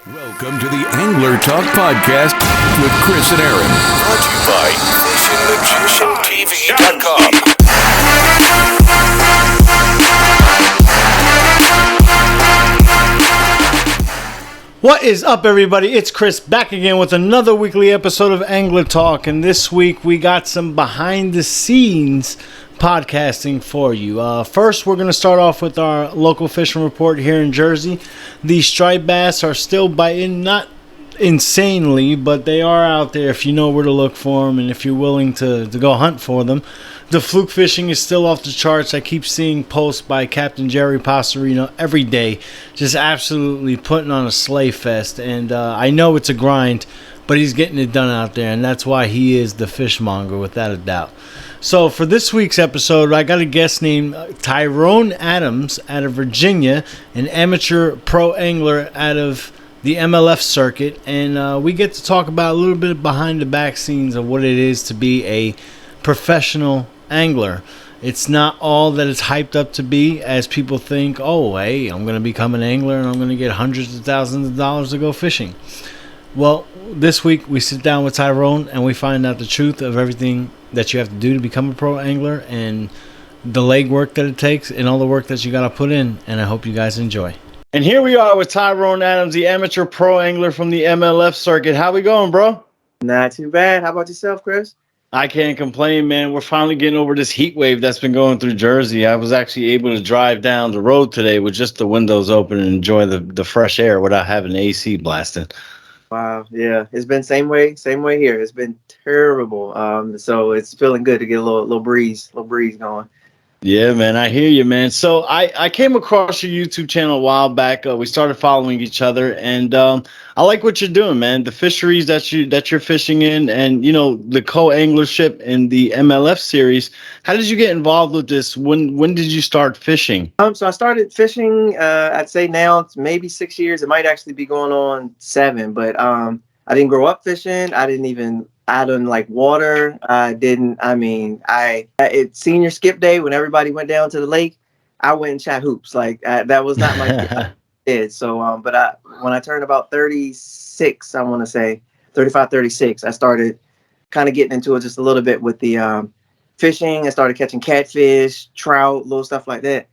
Welcome to the Angler Talk Podcast with Chris and Aaron. Brought to you by FishingMagicianTV.com. What is up, everybody? It's Chris back again with another weekly episode of Angler Talk, and this week we got some behind-the-scenes podcasting for you. First, we're going to start off with our local fishing report here in Jersey. The striped bass are still biting, not insanely, but they are out there if you know where to look for them and if you're willing to go hunt for them. The fluke fishing is still off the charts. I keep seeing posts by Captain Jerry Passerino every day, just absolutely putting on a sleigh fest. And I know it's a grind, but he's getting it done out there, and that's why he is the fishmonger, without a doubt. So for this week's episode, I got a guest named Tyrone Adams out of Virginia, an amateur pro angler out of the MLF circuit, and we get to talk about a little bit behind the back scenes of what it is to be a professional angler. It's not all that it's hyped up to be, as people think, oh, hey, I'm going to become an angler and I'm going to get hundreds of thousands of dollars to go fishing. Well, this week we sit down with Tyrone and we find out the truth of everything that you have to do to become a pro angler and the legwork that it takes and all the work that you got to put in, and I hope you guys enjoy. And here we are with Tyrone Adams, the amateur pro angler from the MLF circuit. How we going, bro? Not too bad. How about yourself, Chris? I can't complain, man. We're finally getting over this heat wave that's been going through Jersey. I was actually able to drive down the road today with just the windows open and enjoy the fresh air without having the AC blasting. Wow, yeah. It's been same way here. It's been terrible. So it's feeling good to get a little breeze going. Yeah, man, I hear you, man. So I came across your YouTube channel a while back. We started following each other, and I like what you're doing, man. The fisheries that you're fishing in, and you know, the co-anglership in the MLF series. How did you get involved with this? When did you start fishing? So I started fishing. I'd say now it's maybe 6 years. It might actually be going on 7. But I didn't grow up fishing. I didn't like water. It's senior skip day when everybody went down to the lake. I went and shot hoops. Like that was not my kid. So, when I turned about 36, I want to say 35, 36, I started kind of getting into it just a little bit with the fishing. I started catching catfish, trout, little stuff like that.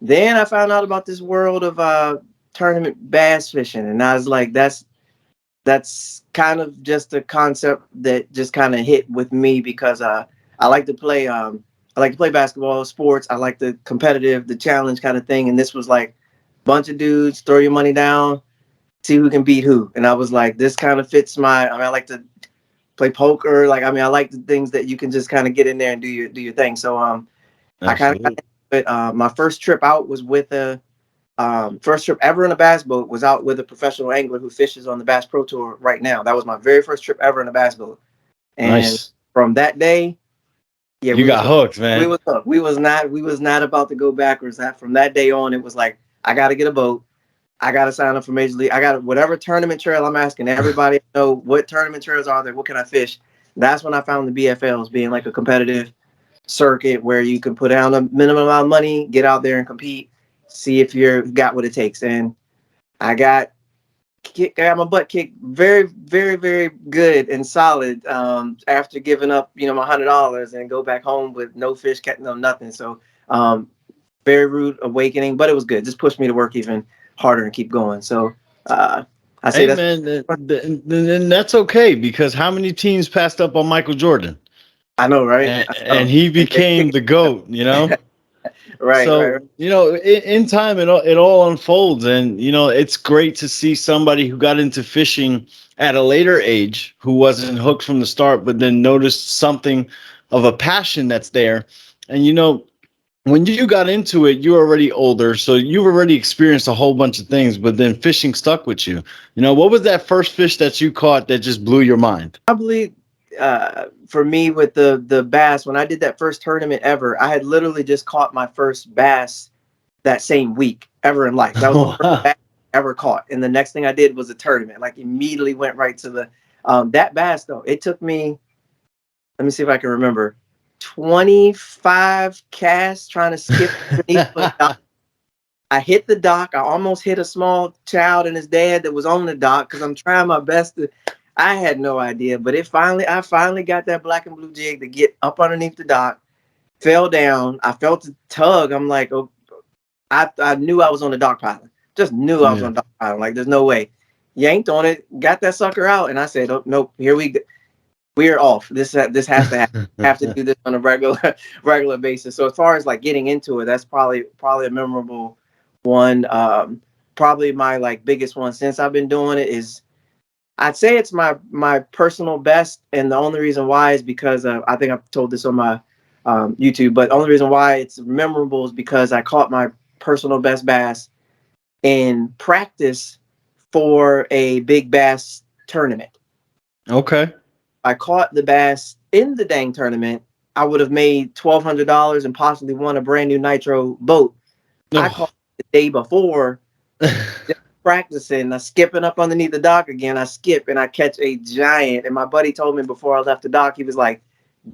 Then I found out about this world of tournament bass fishing, and I was like, that's kind of just a concept that just kind of hit with me because I like to play basketball, sports. I like the competitive, the challenge kind of thing. And this was like a bunch of dudes, throw your money down, see who can beat who. And I was like, this kind of fits I like to play poker. I like the things that you can just kind of get in there and do your thing. So I kind of got it. My first trip out was with first trip ever in a bass boat was out with a professional angler who fishes on the Bass Pro Tour right now. That was my very first trip ever in a bass boat. And From that day, yeah, you got hooked, man. We was hooked. We was not about to go backwards. From that day on, it was like, I got to get a boat. I got to sign up for Major League. I got whatever tournament trail. I'm asking everybody to know what tournament trails are there. What can I fish? That's when I found the BFLs being like a competitive circuit where you can put down a minimum amount of money, get out there and compete. See if you got what it takes. And I got my butt kicked very, very, very good and solid after giving up, my $100 and go back home with no fish, no nothing. So very rude awakening, but it was good. Just pushed me to work even harder and keep going. So I say then that's okay, because how many teams passed up on Michael Jordan? I know, right? And he became the GOAT, Right. So, right. In time, it all unfolds. And, it's great to see somebody who got into fishing at a later age, who wasn't hooked from the start, but then noticed something of a passion that's there. And, when you got into it, you were already older, so you've already experienced a whole bunch of things, but then fishing stuck with you. What was that first fish that you caught that just blew your mind? Probably for me with the bass, when I did that first tournament ever, I had literally just caught my first bass that same week ever in life. That was the first bass I ever caught. And the next thing I did was a tournament. Like immediately went right to the that bass though. It took me, let me see if I can remember, 25 casts trying to skip beneath. I hit the dock. I almost hit a small child and his dad that was on the dock because I'm trying my best to. I had no idea, but I finally got that black and blue jig to get up underneath the dock. Fell down. I felt the tug. I'm like, oh, I knew I was on the dock pilot. Just knew I was on the dock pilot. Like, there's no way. Yanked on it, got that sucker out, and I said, oh, nope, here we go. We're off. This has to happen. Have to do this on a regular basis. So as far as like getting into it, that's probably a memorable one. Probably my like biggest one since I've been doing it is I'd say it's my personal best, and the only reason why is because I think I've told this on my YouTube, but the only reason why it's memorable is because I caught my personal best bass in practice for a big bass tournament. Okay. I caught the bass in the dang tournament. I would have made $1,200 and possibly won a brand new nitro boat. I caught the day before, just practicing. I skipping up underneath the dock again. I skip and I catch a giant. And my buddy told me before I left the dock, he was like,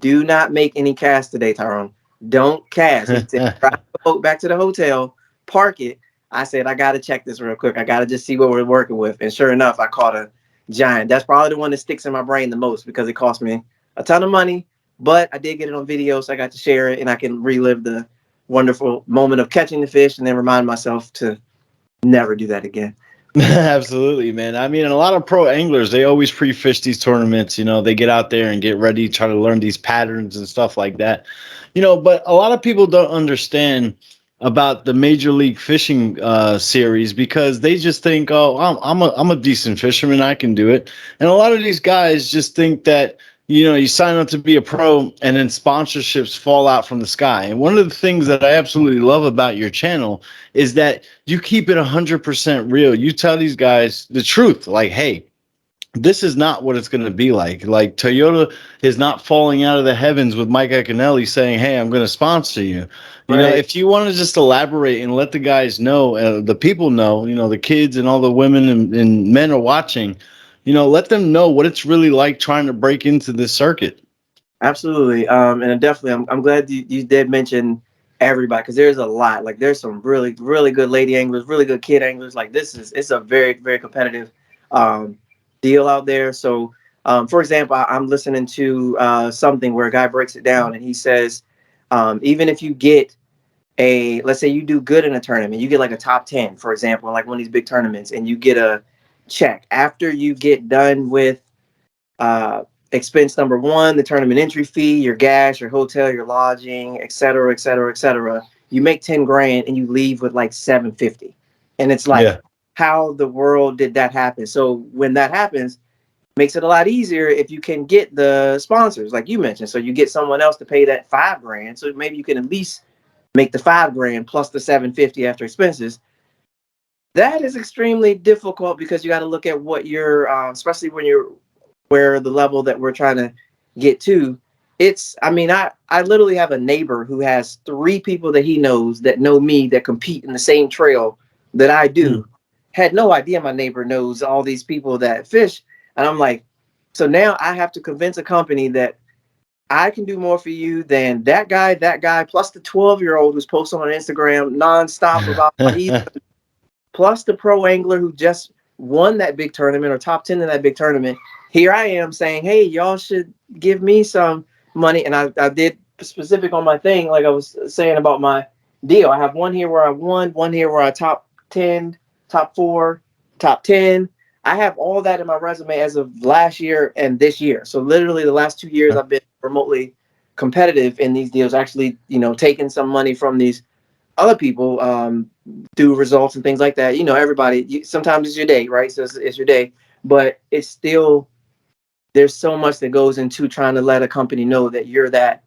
"Do not make any casts today, Tyrone. Don't cast." He said, "Drive the boat back to the hotel, park it." I said, "I got to check this real quick. I got to just see what we're working with." And sure enough, I caught a giant. That's probably the one that sticks in my brain the most because it cost me a ton of money, but I did get it on video, so I got to share it and I can relive the wonderful moment of catching the fish and then remind myself to never do that again. Absolutely, man. I mean, a lot of pro anglers, they always pre-fish these tournaments. They get out there and get ready, try to learn these patterns and stuff like that. But a lot of people don't understand about the Major League Fishing series because they just think, oh, I'm a decent fisherman, I can do it. And a lot of these guys just think that you sign up to be a pro and then sponsorships fall out from the sky. And one of the things that I absolutely love about your channel is that you keep it 100% real. You tell these guys the truth, like, hey, this is not what it's going to be like. Like, Toyota is not falling out of the heavens with Mike Iaconelli saying, hey, I'm going to sponsor you. If you want to just elaborate and let the guys know, the people know, the kids and all the women and men are watching, let them know what it's really like trying to break into this circuit. Absolutely. And definitely, I'm glad you did mention everybody because there's a lot. Like, there's some really, really good lady anglers, really good kid anglers. Like, it's a very, very competitive deal out there. So, for example, I'm listening to something where a guy breaks it down and he says, even if you get let's say you do good in a tournament, you get like a top 10, for example, like one of these big tournaments, and you get a check after you get done with expense number one, the tournament entry fee, your gas, your hotel, your lodging, et cetera, et cetera, et cetera. You make 10 grand and you leave with like 750. And it's like, how the world did that happen? So when that happens, it makes it a lot easier if you can get the sponsors, like you mentioned. So you get someone else to pay that 5 grand. So maybe you can at least make the 5 grand plus the 750 after expenses. That is extremely difficult because you got to look at what you're, especially when you're where the level that we're trying to get to. I literally have a neighbor who has 3 people that he knows that know me that compete in the same trail that I do. Had no idea my neighbor knows all these people that fish. And I'm like, so now I have to convince a company that I can do more for you than that guy, plus the 12-year-old who's posting on Instagram nonstop about what he's plus the pro angler who just won that big tournament or top 10 in that big tournament. Here I am saying, hey, y'all should give me some money. And I did specific on my thing, like I was saying about my deal. I have one here where I won, one here where I top 10, top 4, top 10. I have all that in my resume as of last year and this year. So literally the last 2 years I've been remotely competitive in these deals, actually, taking some money from these other people do results and things like that. Everybody, sometimes it's your day, right? So it's your day, but it's still, there's so much that goes into trying to let a company know that you're that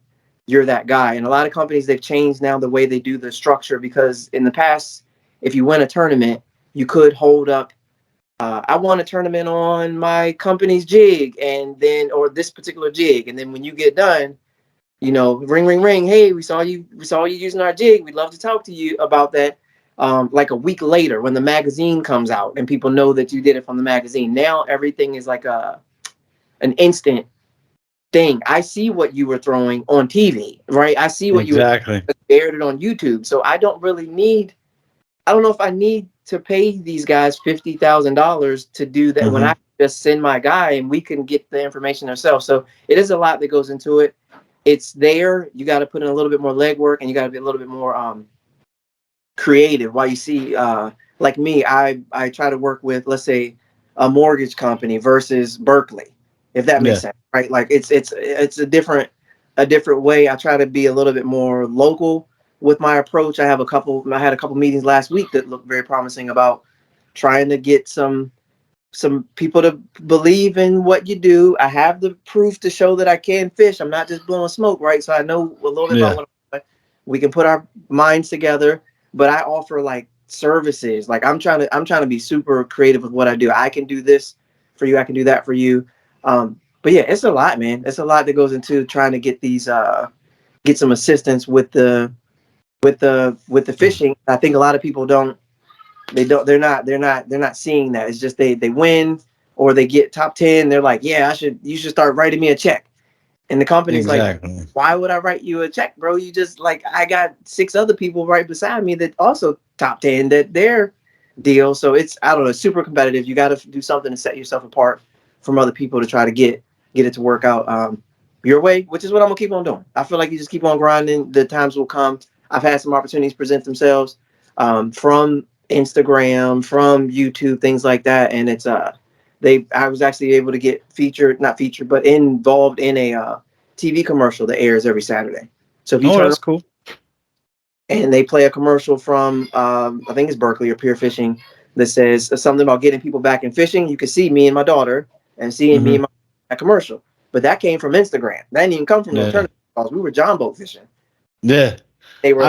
guy. And a lot of companies, they've changed now the way they do the structure, because in the past, if you win a tournament, you could hold up, I won a tournament on my company's jig, and then, or this particular jig. And then when you get done, ring, ring, ring. Hey, we saw you using our jig. We'd love to talk to you about that. Like a week later when the magazine comes out and people know that you did it from the magazine. Now everything is like an instant thing. I see what you were throwing on TV, right? I see what you aired it on YouTube. So I don't really need I don't know if I need to pay these guys $50,000 to do that when I just send my guy and we can get the information ourselves. So it is a lot that goes into it. It's there. You got to put in a little bit more legwork, and you got to be a little bit more creative. While you see, like me, I try to work with, let's say, a mortgage company versus Berkeley, if that makes sense, right? Like it's a different way. I try to be a little bit more local with my approach. I had a couple meetings last week that looked very promising about trying to get some people to believe in what you do. I have the proof to show that I can fish. I'm not just blowing smoke, right? So I know a little bit about what I'm doing. We can put our minds together, but I offer like services. Like I'm trying to be super creative with what I do. I can do this for you. I can do that for you. But yeah, it's a lot, man. It's a lot that goes into trying to get these get some assistance with the fishing. I think a lot of people they're not seeing that. It's just they win or they get top 10. They're like, yeah, you should start writing me a check. And the company's like, why would I write you a check, bro? You just like, I got 6 other people right beside me that also top 10 that their deal. So it's, I don't know, super competitive. You got to do something to set yourself apart from other people to try to get it to work out your way, which is what I'm gonna keep on doing. I feel like you just keep on grinding. The times will come. I've had some opportunities present themselves from Instagram, from YouTube, things like that, and it's I was actually able to get not featured, but involved in a TV commercial that airs every Saturday. So if you turn, that's cool. And they play a commercial from I think it's Berkeley or Pier Fishing that says something about getting people back in fishing. You can see me and my daughter and seeing me in my commercial, but that came from Instagram. That didn't even come from no tournament calls. We were John boat fishing. Yeah, They were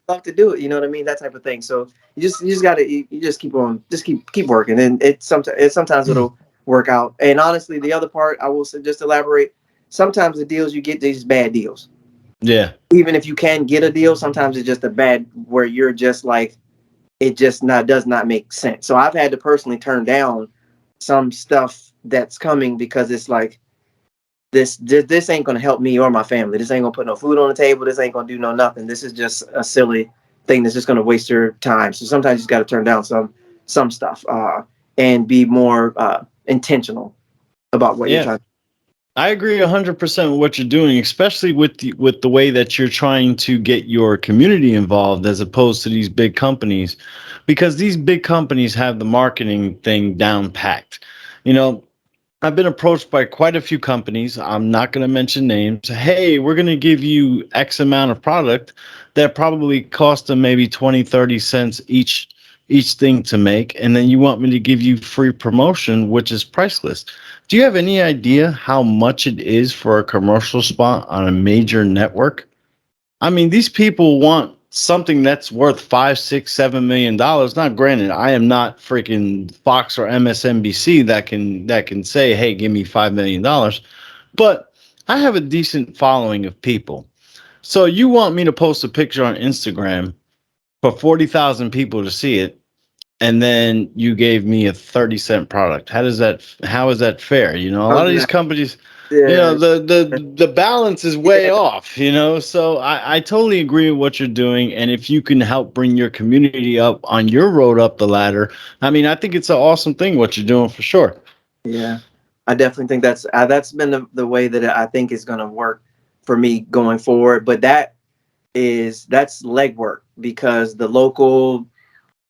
love to do it. You know what I mean? That type of thing. So you just gotta you just keep on, just keep working, and sometimes it'll work out. And honestly, the other part I will say, just elaborate. Sometimes the deals you get, these bad deals. Yeah. Even if you can get a deal, sometimes it's just a bad where you're just like, it just does not make sense. So I've had to personally turn down some stuff that's coming because it's like, this ain't gonna help me or my family. This ain't gonna put no food on the table. This ain't gonna do nothing. This is just a silly thing that's just gonna waste your time. So sometimes you just gotta turn down some stuff and be more intentional about what you're trying to. I agree 100% with what you're doing, especially with the way that you're trying to get your community involved as opposed to these big companies, because these big companies have the marketing thing down packed. You know, I've been approached by quite a few companies. I'm not going to mention names. Hey, we're going to give you X amount of product that probably cost them maybe 20, 30 cents each thing to make. And then you want me to give you free promotion, which is priceless. Do you have any idea how much it is for a commercial spot on a major network? I mean, these people want something that's worth 5, 6, $7 million. Not granted, I am not freaking Fox or MSNBC that can say, "Hey, give me $5 million." But I have a decent following of people. So you want me to post a picture on Instagram for 40,000 people to see it, and then you gave me a 30-cent product? How is that fair? You know, a lot of these companies, you know, the balance is way off, you know. So I totally agree with what you're doing. And if you can help bring your community up on your road up the ladder, I mean, I think it's an awesome thing what you're doing for sure. Yeah, I definitely think that's been the way that I think is going to work for me going forward. But that's legwork, because the local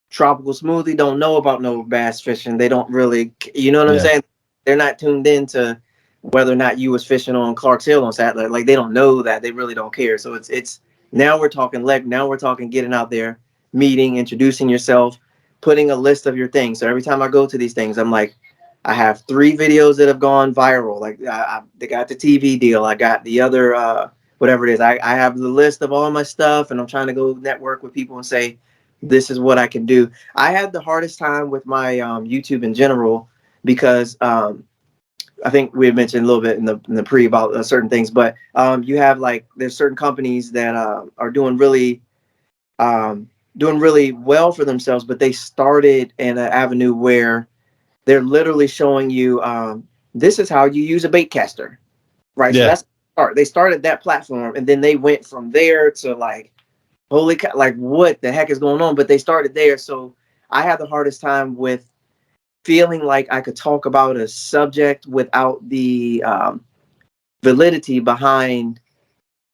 tropical smoothie don't know about no bass fishing. They don't really, you know what I'm saying? They're not tuned in to whether or not you was fishing on Clark's Hill on Saturday. Like, they don't know that. They really don't care. So it's now we're talking now we're talking getting out there, meeting, introducing yourself, putting a list of your things. So every time I go to these things, I'm like, I have 3 videos that have gone viral. Like they got the TV deal. I got the other whatever it is. I have the list of all my stuff, and I'm trying to go network with people and say, this is what I can do. I had the hardest time with my YouTube in general because I think we had mentioned a little bit in the pre about certain things, but you have like, there's certain companies that are doing really well for themselves, but they started in an avenue where they're literally showing you this is how you use a bait caster, right? So that's the start. They started that platform, and then they went from there to like holy cow, like what the heck is going on? But they started there. So I had the hardest time with feeling like I could talk about a subject without the validity behind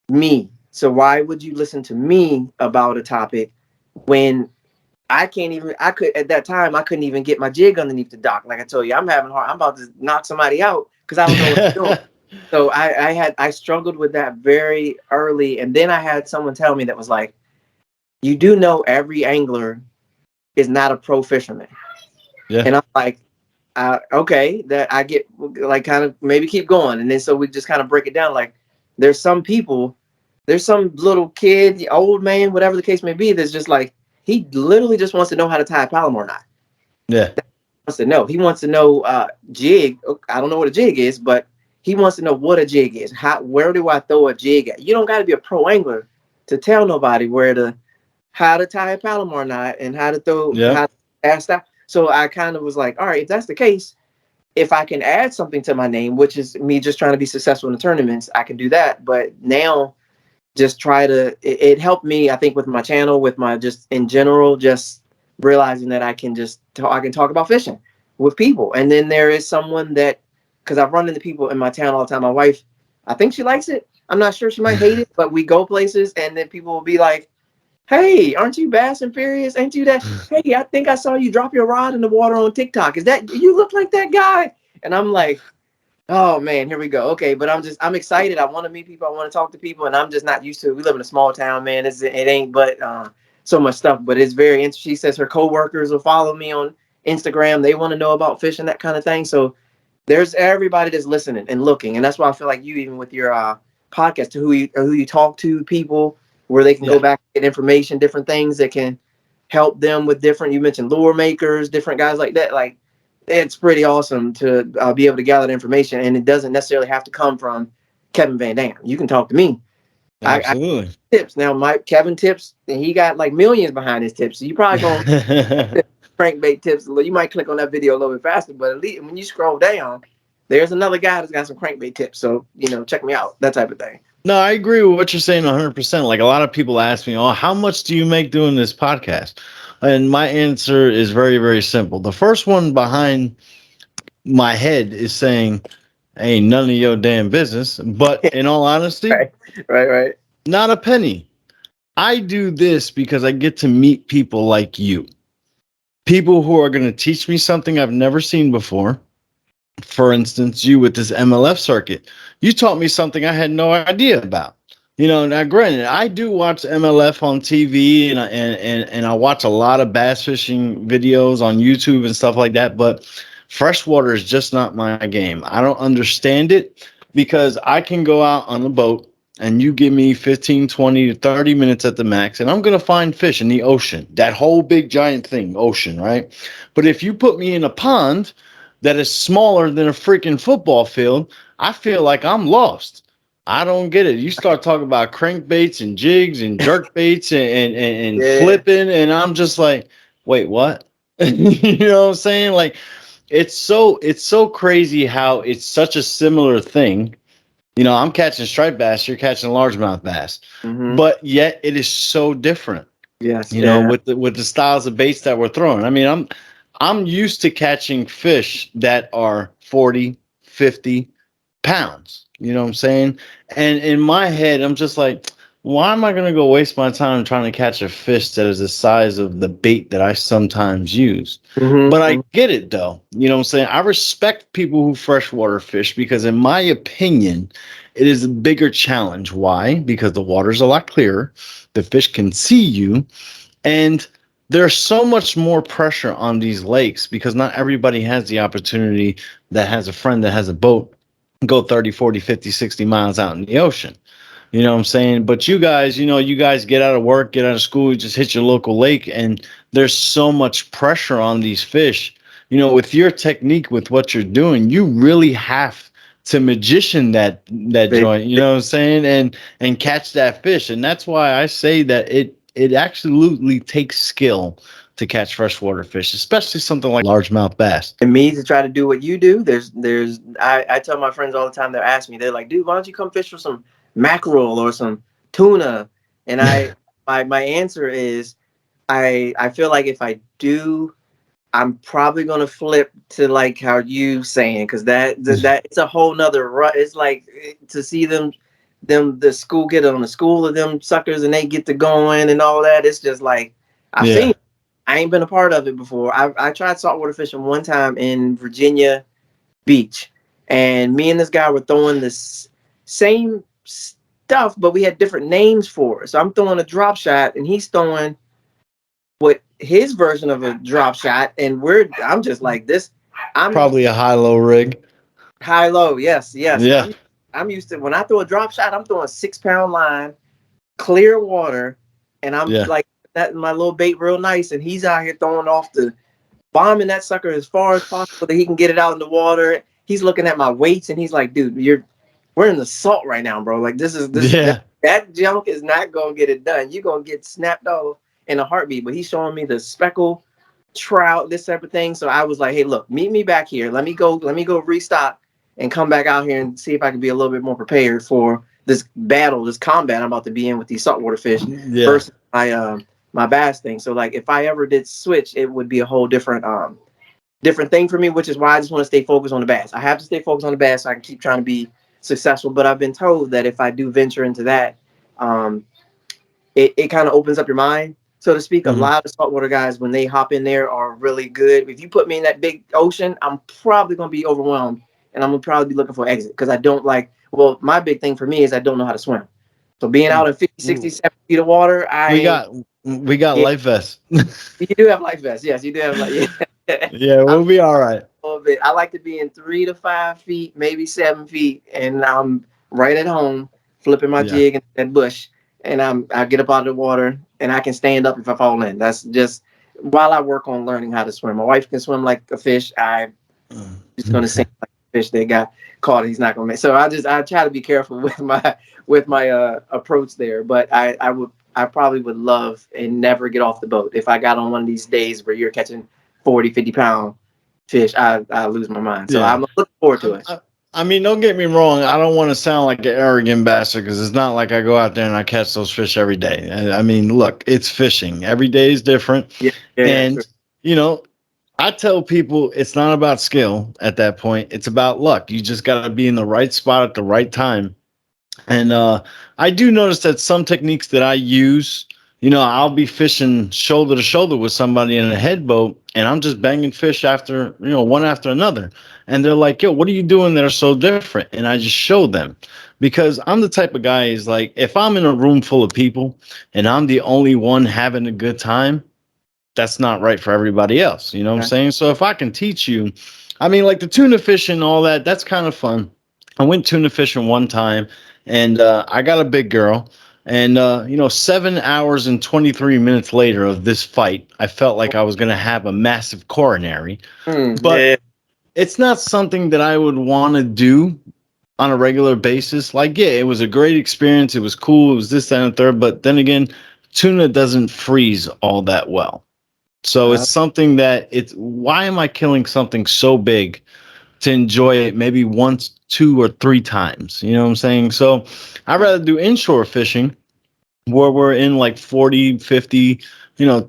me. So why would you listen to me about a topic when I can't even, I could, at that time, I couldn't even get my jig underneath the dock. Like I told you, I'm having hard, I'm about to knock somebody out because I don't know what I'm doing. So I struggled with that very early. And then I had someone tell me that was like, you do know every angler is not a pro fisherman. Yeah. And I'm like, okay, that I get, like, kind of maybe keep going. And then so we just kind of break it down. Like, there's some people, there's some little kid, old man, whatever the case may be, that's just like, he literally just wants to know how to tie a Palomar knot. Yeah. Wants to know. He wants to know jig. I don't know what a jig is, but he wants to know what a jig is. Where do I throw a jig at? You don't got to be a pro angler to tell nobody how to tie a Palomar knot and how to throw, Yeah. how to cast out. So I kind of was like, all right, if that's the case, if I can add something to my name, which is me just trying to be successful in the tournaments, I can do that. But now just try to, it helped me, I think, with my channel, with my, just in general, just realizing that I can I can talk about fishing with people. And then there is someone that, because I've run into people in my town all the time. My wife, I think she likes it. I'm not sure, she might hate it, but we go places and then people will be like, hey, aren't you Bass and Furious? Ain't you that? Hey, I think I saw you drop your rod in the water on TikTok. Is that, you look like that guy? And I'm like, oh man, here we go. Okay, but I'm excited. I want to meet people. I want to talk to people, and I'm just not used to it. We live in a small town, man. It ain't but so much stuff, but it's very interesting. She says her coworkers will follow me on Instagram. They want to know about fishing, that kind of thing. So there's everybody that's listening and looking, and that's why I feel like you, even with your podcast, to who you talk to, people where they can go back and get information, different things that can help them with different. You mentioned lure makers, different guys like that. Like, it's pretty awesome to be able to gather the information, and it doesn't necessarily have to come from Kevin Van Dam. You can talk to me. Absolutely. I tips now. Kevin tips, and he got like millions behind his tips. So you probably gonna crankbait tips. You might click on that video a little bit faster, but at least when you scroll down, there's another guy that's got some crankbait tips. So check me out, that type of thing. No, I agree with what you're saying 100%. Like, a lot of people ask me, oh, how much do you make doing this podcast? And my answer is very, very simple. The first one behind my head is saying, ain't none of your damn business. But in all honesty, right. not a penny. I do this because I get to meet people like you. People who are going to teach me something I've never seen before. For instance, you with this MLF circuit, you taught me something I had no idea about. Now granted, I do watch MLF on TV and I watch a lot of bass fishing videos on YouTube and stuff like that, but freshwater is just not my game. I don't understand it because I can go out on a boat and you give me 15, 20 to 30 minutes at the max, and I'm going to find fish in the ocean, that whole big giant thing, ocean, right? But if you put me in a pond that is smaller than a freaking football field, I feel like I'm lost. I don't get it. You start talking about crankbaits and jigs and jerk baits and flipping, and I'm just like, wait, what? You know what I'm saying? Like, it's so crazy how it's such a similar thing. I'm catching striped bass, you're catching largemouth bass, but yet it is so different. Yes. With the styles of baits that we're throwing. I mean, I'm used to catching fish that are 40, 50 pounds. You know what I'm saying? And in my head, I'm just like, why am I going to go waste my time trying to catch a fish that is the size of the bait that I sometimes use? But I get it, though. You know what I'm saying? I respect people who freshwater fish because, in my opinion, it is a bigger challenge. Why? Because the water's a lot clearer. The fish can see you. And there's so much more pressure on these lakes because not everybody has the opportunity that has a friend that has a boat go 30, 40, 50, 60 miles out in the ocean. You know what I'm saying? But you guys, you guys get out of work, get out of school, you just hit your local lake, and there's so much pressure on these fish. With your technique, with what you're doing, you really have to magician that joint, you know what I'm saying? And catch that fish. And that's why I say that it absolutely takes skill to catch freshwater fish, especially something like largemouth bass. And me to try to do what you do, I tell my friends all the time, they'll ask me, they're like, dude, why don't you come fish for some mackerel or some tuna? And my answer is I feel like if I do, I'm probably gonna flip to like how you saying, because that it's a whole nother rut. It's like to see the school get on the school of them suckers and they get to going and all that. It's just like I've seen. I ain't been a part of it before. I tried saltwater fishing one time in Virginia Beach, and me and this guy were throwing this same stuff, but we had different names for it. So I'm throwing a drop shot, and he's throwing what his version of a drop shot, and I'm just like this. I'm Probably a high-low rig. high-low, yes. Yeah. I'm used to when I throw a drop shot, I'm throwing 6-pound line, clear water, and I'm like that my little bait real nice, and he's out here throwing off the bombing that sucker as far as possible that he can get it out in the water. He's looking at my weights, and he's like, dude, we're in the salt right now, bro. Like this that junk is not gonna get it done. You're gonna get snapped off in a heartbeat. But he's showing me the speckle trout, this type of thing. So I was like, hey, look, meet me back here. Let me go restock and come back out here and see if I can be a little bit more prepared for this battle, this combat I'm about to be in with these saltwater fish versus my bass thing. So like if I ever did switch, it would be a whole different thing for me, which is why I just want to stay focused on the bass. I have to stay focused on the bass so I can keep trying to be successful. But I've been told that if I do venture into that, it kind of opens up your mind, so to speak. A lot of saltwater guys, when they hop in there, are really good. If you put me in that big ocean, I'm probably going to be overwhelmed, and I'm going to probably be looking for an exit because I don't like, well, my big thing for me is I don't know how to swim. So being out in 50, 60, 70 feet of water, we got life vests. You do have life vests. Yes, you do have Yeah, we'll be all right. A little bit. I like to be in 3 to 5 feet, maybe 7 feet, and I'm right at home flipping my jig in that bush, and I get up out of the water, and I can stand up if I fall in. That's just while I work on learning how to swim. My wife can swim like a fish. I'm just gonna sink like a fish that got caught. He's not gonna make. So I try to be careful with my approach there. But I probably would love and never get off the boat. If I got on one of these days where you're catching 40, 50-pound fish, I lose my mind. So I'm looking forward to it. I mean, don't get me wrong. I don't want to sound like an arrogant bastard because it's not like I go out there and I catch those fish every day. I mean, look, it's fishing. Every day is different. And, you know, I tell people it's not about skill at that point. It's about luck. You just got to be in the right spot at the right time. And I do notice that some techniques that I use, you know, I'll be fishing shoulder to shoulder with somebody in a head boat, and I'm just banging fish after, you know, one after another. And they're like, yo, what are you doing that are so different? And I just show them, because I'm the type of guy is like, if I'm in a room full of people and I'm the only one having a good time, that's not right for everybody else. You know what I'm saying? So if I can teach you, I mean, like the tuna fishing, all that, that's kind of fun. I went tuna fishing one time, and I got a big girl. And, you know, 7 hours and 23 minutes later of this fight, I felt like I was going to have a massive coronary. But it's not something that I would want to do on a regular basis. Like, yeah, it was a great experience. It was cool. It was this, that, and the third. But then again, tuna doesn't freeze all that well. So it's something that why am I killing something so big to enjoy it maybe once, 2 or 3 times? You know what I'm saying? So I'd rather do inshore fishing where we're in like 40, 50, you know,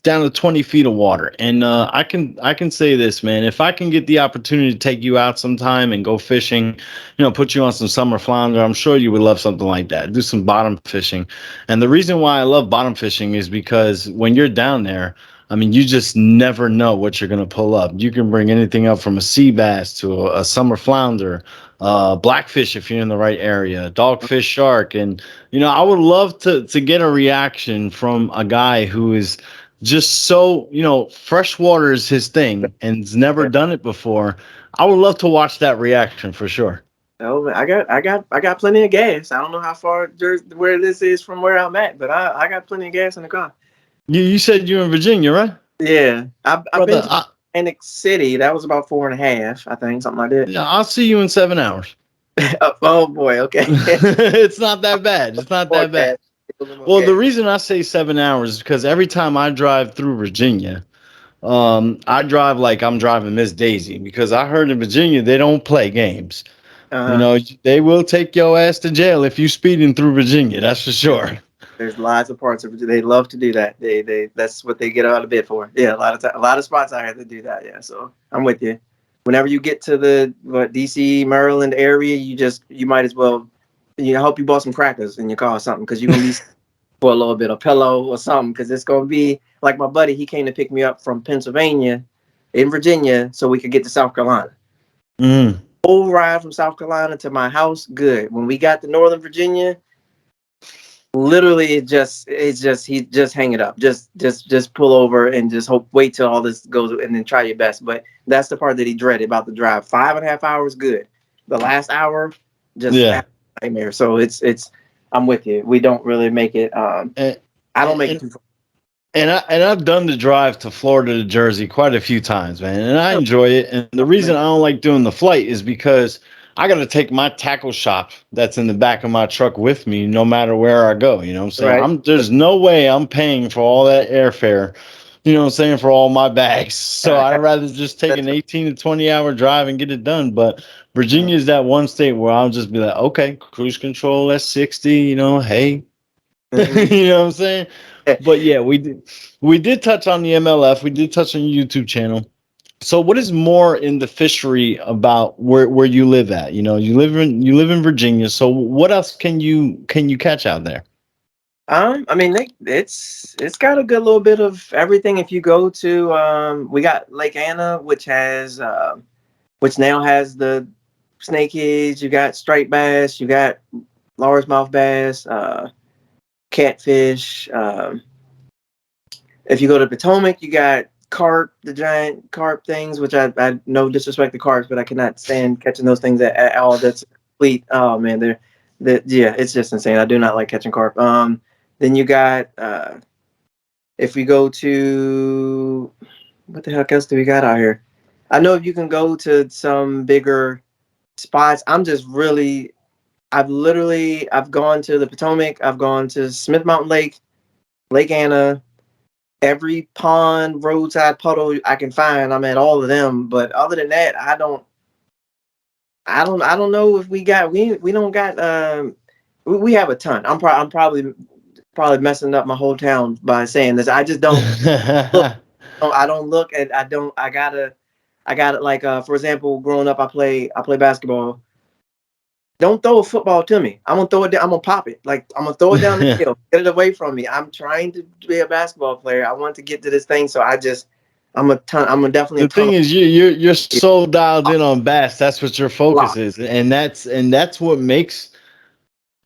down to 20 feet of water. And I can say this, man, if I can get the opportunity to take you out sometime and go fishing, you know, put you on some summer flounder, I'm sure you would love something like that. Do some bottom fishing. And the reason why I love bottom fishing is because when you're down there, I mean, you just never know what you're going to pull up. You can bring anything up from a sea bass to a summer flounder, blackfish if you're in the right area, dogfish, shark. And, you know, I would love to get a reaction from a guy who is just so, you know, freshwater is his thing and has never done it before. I would love to watch that reaction for sure. Oh, I got plenty of gas. I don't know how far where this is from where I'm at, but I got plenty of gas in the car. You said you're in Virginia, right? Yeah, I've been to Atlantic City. That was about 4.5, I think, something like that. Yeah, I'll see you in 7 hours. Oh boy, okay. It's not that bad. It's not that bad. Well, the reason I say 7 hours is because every time I drive through Virginia, I drive like I'm driving Miss Daisy, because I heard in Virginia they don't play games. You know, they will take your ass to jail if you speeding through Virginia. That's for sure. There's lots of parts of it. They love to do that. They that's what they get out of bed for. Yeah, a lot of spots I have to do that. Yeah, so I'm with you. Whenever you get to the DC, Maryland area, you might as well. I hope you bought some crackers in your car or something, because you're gonna be for a little bit of pillow or something, because it's gonna be like my buddy. He came to pick me up from Pennsylvania, in Virginia, so we could get to South Carolina. Whole ride from South Carolina to my house, good. When we got to Northern Virginia, literally it's just he just hang it up, just pull over and just wait till all this goes, and then try your best. But that's the part that he dreaded about the drive. 5.5 hours, good. The last hour, just nightmare. So it's I'm with you. We don't really make it. I don't make it too far. And I've done the drive to Florida to Jersey quite a few times, man, and I enjoy it. And the reason I don't like doing the flight is because I got to take my tackle shop that's in the back of my truck with me, no matter where I go. You know what I'm saying? Right. There's no way I'm paying for all that airfare. You know what I'm saying, for all my bags. So I'd rather just take an 18 to 20 hour drive and get it done. But Virginia is that one state where I'll just be like, okay, cruise control at 60. You know, hey, you know what I'm saying? But yeah, we did touch on the MLF. We did touch on your YouTube channel. So what is more in the fishery about where you live at? You know, you live in Virginia. So what else can you catch out there? I mean, it's got a good little bit of everything. If you go to we got Lake Anna, which now has the snakeheads. You got striped bass. You got largemouth bass, catfish. If you go to Potomac, you got carp, the giant carp things, which I no disrespect to carps, but I cannot stand catching those things at all. That's complete. Oh man, yeah, it's just insane. I do not like catching carp. Then you got if we go to, what the heck else do we got out here? I know if you can go to some bigger spots. I've gone to the Potomac. I've gone to Smith Mountain Lake, Lake Anna, every pond, roadside puddle I can find. I'm at all of them. But other than that, I don't know if we don't got we have a ton. I'm probably messing up my whole town by saying this. I just don't look. I don't look at. I gotta like for example, growing up, I play basketball. Don't throw a football to me. I'm gonna throw it down. I'm gonna pop it. Like, I'm gonna throw it down the field. Get it away from me. I'm trying to be a basketball player. I want to get to this thing. So I'm definitely. The thing is, you're so dialed in on bass. That's what your focus is, and that's what makes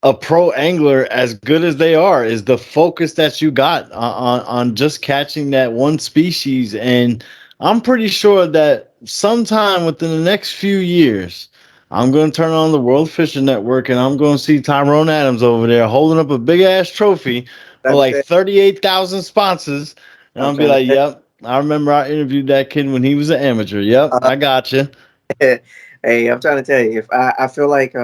a pro angler as good as they are, is the focus that you got on just catching that one species. And I'm pretty sure that sometime within the next few years, I'm going to turn on the World Fishing Network and I'm going to see Tyrone Adams over there holding up a big ass trophy for like 38,000 sponsors. And I'll be like, yep, I remember I interviewed that kid when he was an amateur. Yep, I got you. Hey, I'm trying to tell you, if I feel like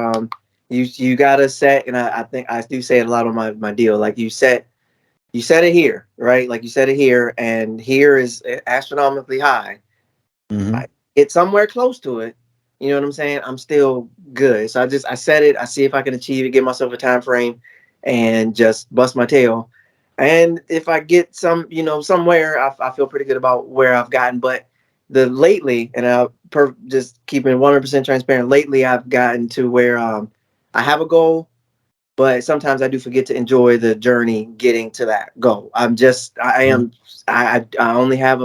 you gotta set, and I think I do say it a lot on my deal. Like, you set it here, right? Like, you set it here, and here is astronomically high. Mm-hmm. It's somewhere close to it. You know what I'm saying? I'm still good. So I set it. I see if I can achieve it, give myself a time frame, and just bust my tail. And if I get somewhere, I feel pretty good about where I've gotten. But lately, and I'll just keeping 100% transparent, lately I've gotten to where I have a goal, but sometimes I do forget to enjoy the journey getting to that goal. I only have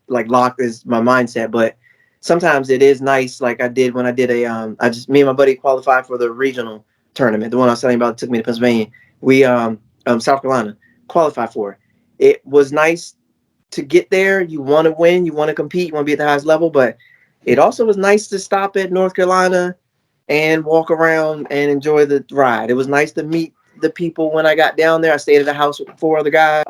like locked is my mindset, but sometimes it is nice. Like I did when I did me and my buddy qualified for the regional tournament. The one I was telling you about took me to Pennsylvania. We South Carolina qualified for it. It was nice to get there. You want to win, you want to compete, you want to be at the highest level, but it also was nice to stop at North Carolina and walk around and enjoy the ride. It was nice to meet the people when I got down there. I stayed at a house with 4 other guys.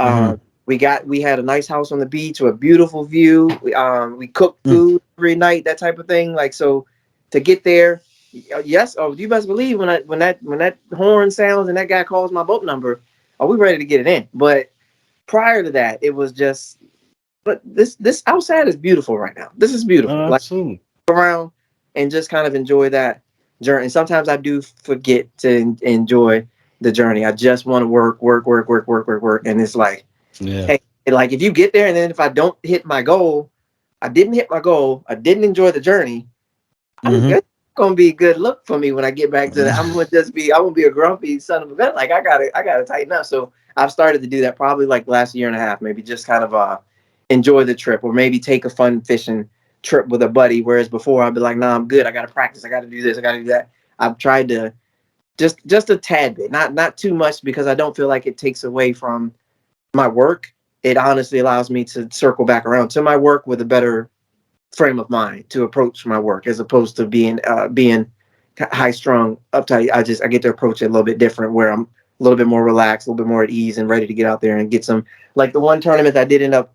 We had a nice house on the beach with a beautiful view. We cooked food every night, that type of thing. Like, so to get there, yes. Oh, you best believe when that horn sounds and that guy calls my boat number, are we ready to get it in? But prior to that, it was just. But this outside is beautiful right now. This is beautiful. Absolutely. Like, around and just kind of enjoy that journey. And sometimes I do forget to enjoy the journey. I just want to work. And it's like, Yeah. hey, like if you get there and then if I don't hit my goal, I didn't hit my goal, I didn't enjoy the journey, it's gonna be a good look for me when I get back to that. I'm gonna be a grumpy son of a gun. Like I gotta tighten up. So I've started to do that probably like last year and a half, maybe just kind of enjoy the trip or maybe take a fun fishing trip with a buddy. Whereas before I'd be like, nah, I'm good. I gotta practice. I gotta do this. I gotta do that. I've tried to just a tad bit, not too much because I don't feel like it takes away from my work. It honestly allows me to circle back around to my work with a better frame of mind to approach my work as opposed to being high strung, uptight. I get to approach it a little bit different where I'm a little bit more relaxed, a little bit more at ease and ready to get out there and get some, like the one tournament I did end up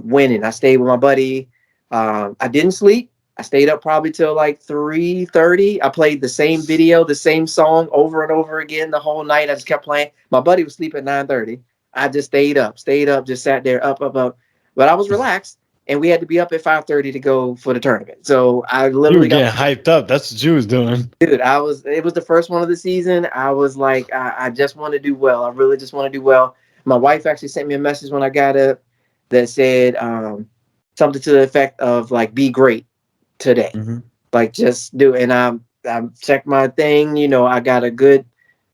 winning. I stayed with my buddy. I didn't sleep. I stayed up probably till like 3:30. I played the same video, the same song over and over again the whole night. I just kept playing. My buddy was asleep at 9:30. I just stayed up, just sat there, up. But I was relaxed, and we had to be up at 5:30 to go for the tournament. So I You were literally getting hyped up. That's what you was doing. dude, it was the first one of the season. I was like, I just want to do well. I really just want to do well. My wife actually sent me a message when I got up that said something to the effect of like, be great today. Like just do it. And I checked my thing, I got a good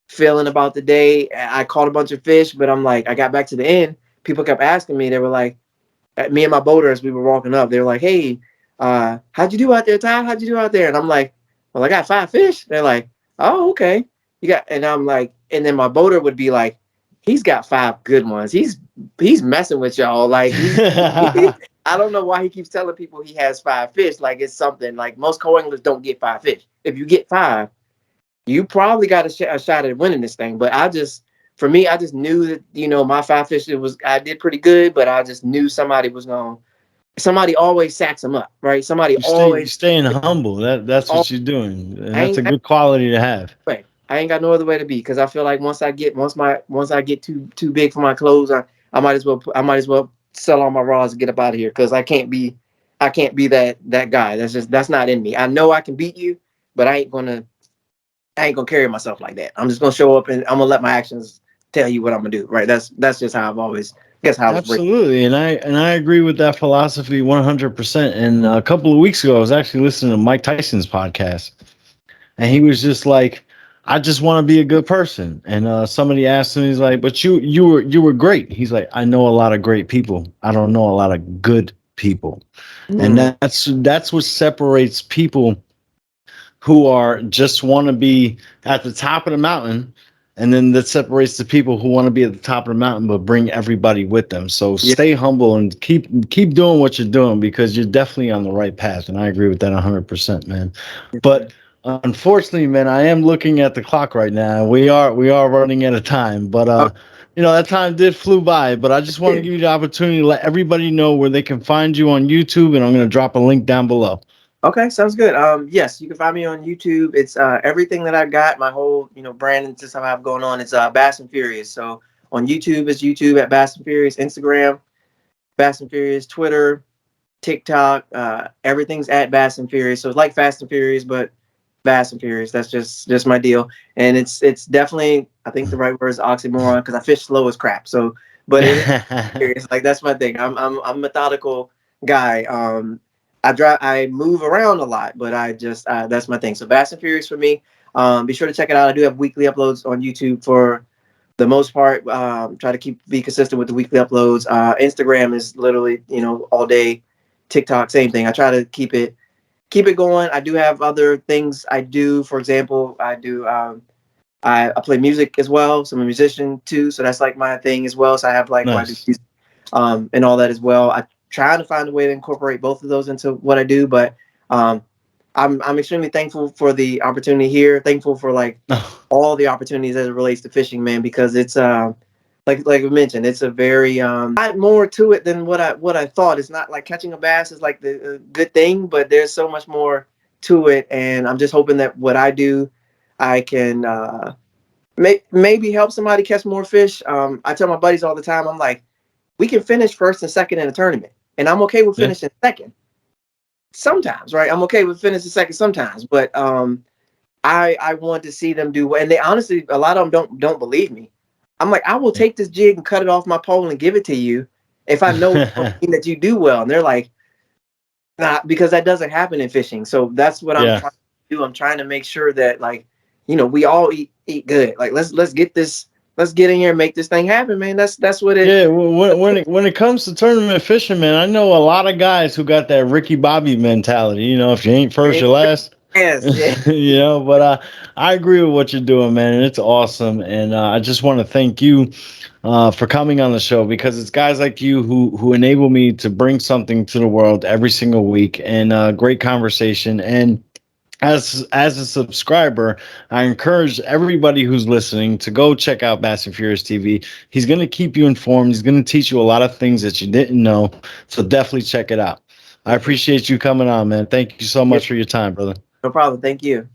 feeling about the day. I caught a bunch of fish, but I'm like, I got back to the end. People kept asking me, they were like, me and my boater as we were walking up, they were like, hey, how'd you do out there, Ty? How'd you do out there? And I'm like, well, I got 5 fish. They're like, oh, okay. And I'm like, and then my boater would be like, he's got 5 good ones. He's messing with y'all. Like I don't know why he keeps telling people he has 5 fish. Like it's something like most co-anglers don't get 5 fish. If you get 5, you probably got a shot at winning this thing. But for me, I just knew that, my 5 fish, I did pretty good, but I just knew somebody always sacks them up, right? Somebody You're always staying humble. That's what you're doing, and that's a good quality to have. Right. I ain't got no other way to be because I feel like once I get too big for my clothes, I might as well sell all my rods and get up out of here because I can't be that guy. That's not in me. I know I can beat you, but I ain't gonna carry myself like that. I'm just gonna show up and I'm gonna let my actions tell you what I'm gonna do. Right. That's just how I've always how it's Absolutely, and I agree with that philosophy 100%. And a couple of weeks ago, I was actually listening to Mike Tyson's podcast, and he was just like, "I just want to be a good person." And somebody asked him, he's like, "But you were great." He's like, "I know a lot of great people. I don't know a lot of good people," and that's what separates people who are just want to be at the top of the mountain, and then that separates the people who want to be at the top of the mountain but bring everybody with them. So stay humble and keep doing what you're doing because you're definitely on the right path, and I agree with that 100%, man. But unfortunately, man, I am looking at the clock right now. We are running out of time, but that time did flew by. But I just want to give you the opportunity to let everybody know where they can find you on YouTube, and I'm going to drop a link down below. Okay, sounds good. Yes, you can find me on YouTube. It's everything that I got, my whole, brand and stuff I have going on. It's Bass and Furious. So on YouTube, it's YouTube at Bass and Furious, Instagram, Bass and Furious, Twitter, TikTok, everything's at Bass and Furious. So it's like Fast and Furious, but Bass and Furious. That's just my deal. And it's definitely, I think the right word is oxymoron because I fish slow as crap. So, but it's like that's my thing. I'm a methodical guy. I move around a lot, but I just that's my thing. So Fast and Furious for me. Be sure to check it out. I do have weekly uploads on YouTube for the most part. Try to be consistent with the weekly uploads. Instagram is literally all day. TikTok, same thing. I try to keep it going. I do have other things I do. For example, I do I play music as well. So I'm a musician too. So that's like my thing as well. So I have like Nice. I do music, and all that as well. I trying to find a way to incorporate both of those into what I do, but I'm extremely thankful for the opportunity here. Thankful for like all the opportunities as it relates to fishing, man, because it's like we mentioned, it's a very lot more to it than what I thought. It's not like catching a bass is like the good thing, but there's so much more to it, and I'm just hoping that what I do, I can maybe help somebody catch more fish. I tell my buddies all the time, I'm like, we can finish first and second in a tournament. And I'm okay with finishing second sometimes, right? I'm okay with finishing second sometimes, but I want to see them do well. And they honestly, a lot of them don't believe me. I'm like, I will take this jig and cut it off my pole and give it to you if I know that you do well. And they're like, nah, because that doesn't happen in fishing. So that's what I'm trying to do. I'm trying to make sure that, like, we all eat good. Like, let's get in here and make this thing happen, man. That's what it. Yeah, when it comes to tournament fishing, man, I know a lot of guys who got that Ricky Bobby mentality. If you ain't first, you're last. Yes, But I agree with what you're doing, man, and it's awesome. And I just want to thank you for coming on the show, because it's guys like you who enable me to bring something to the world every single week, and great conversation. And as a subscriber, I encourage everybody who's listening to go check out Bass and Furious TV. He's going to keep you informed. He's going to teach you a lot of things that you didn't know. So definitely check it out. I appreciate you coming on, man. Thank you so much for your time, brother. No problem. Thank you.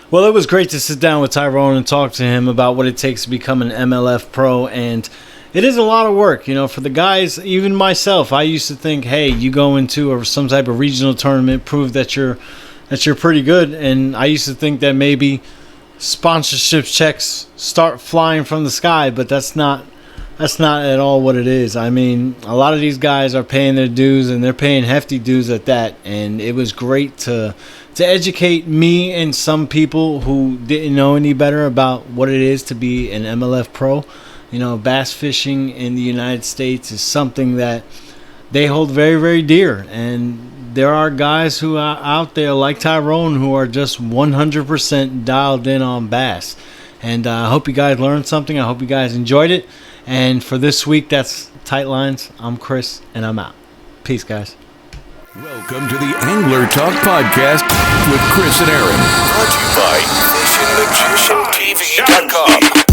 Well, it was great to sit down with Tyrone and talk to him about what it takes to become an MLF pro. And it is a lot of work, for the guys. Even myself, I used to think, hey, you go into some type of regional tournament, prove that you're pretty good. And I used to think that maybe sponsorship checks start flying from the sky, but that's not at all what it is. I mean, a lot of these guys are paying their dues, and they're paying hefty dues at that. And it was great to educate me and some people who didn't know any better about what it is to be an MLF pro. Bass fishing in the United States is something that they hold very, very dear. And there are guys who are out there like Tyrone who are just 100% dialed in on bass. And I hope you guys learned something. I hope you guys enjoyed it. And for this week, that's Tight Lines. I'm Chris, and I'm out. Peace, guys. Welcome to the Angler Talk Podcast with Chris and Aaron. Brought to you by FishingMagicianTV.com.